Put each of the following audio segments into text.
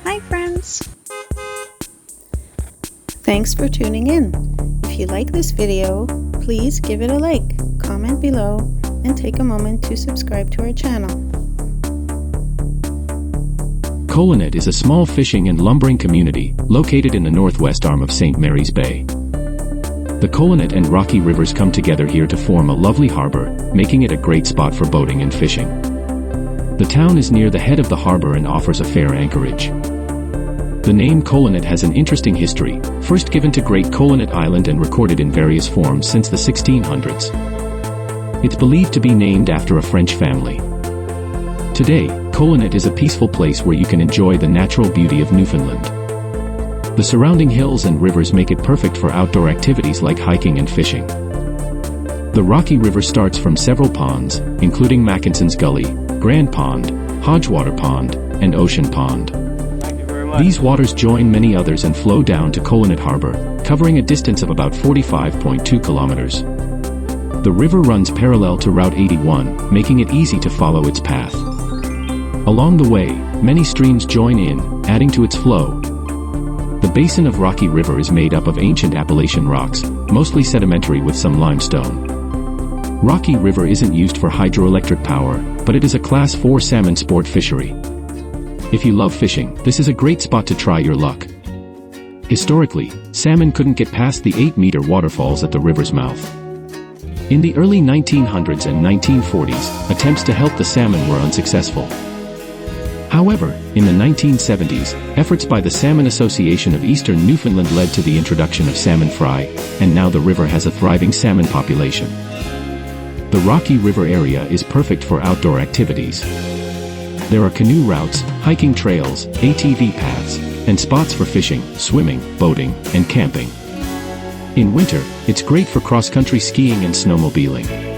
Hi friends! Thanks for tuning in. If you like this video, please give it a like, comment below, and take a moment to subscribe to our channel. Colinet is a small fishing and lumbering community located in the northwest arm of St. Mary's Bay. The Colinet and Rocky Rivers come together here to form a lovely harbor, making it a great spot for boating and fishing. The town is near the head of the harbor and offers a fair anchorage. The name Colinet has an interesting history, first given to Great Colinet Island and recorded in various forms since the 1600s. It's believed to be named after a French family. Today, Colinet is a peaceful place where you can enjoy the natural beauty of Newfoundland. The surrounding hills and rivers make it perfect for outdoor activities like hiking and fishing. The Rocky River starts from several ponds, including Mackinson's Gully, Grand Pond, Hodgewater Pond, and Ocean Pond. These waters join many others and flow down to Colinet Harbor, covering a distance of about 45.2 kilometers. The river runs parallel to Route 81, making it easy to follow its path. Along the way, many streams join in, adding to its flow. The basin of Rocky River is made up of ancient Appalachian rocks, mostly sedimentary with some limestone. Rocky River isn't used for hydroelectric power, but it is a Class 4 salmon sport fishery. If you love fishing, this is a great spot to try your luck. Historically, salmon couldn't get past the 8-meter waterfalls at the river's mouth. In the early 1900s and 1940s, attempts to help the salmon were unsuccessful. However, in the 1970s, efforts by the Salmon Association of Eastern Newfoundland led to the introduction of salmon fry, and now the river has a thriving salmon population. The Rocky River area is perfect for outdoor activities. There are canoe routes, hiking trails, ATV paths, and spots for fishing, swimming, boating, and camping. In winter, it's great for cross-country skiing and snowmobiling.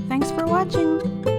Thanks for watching!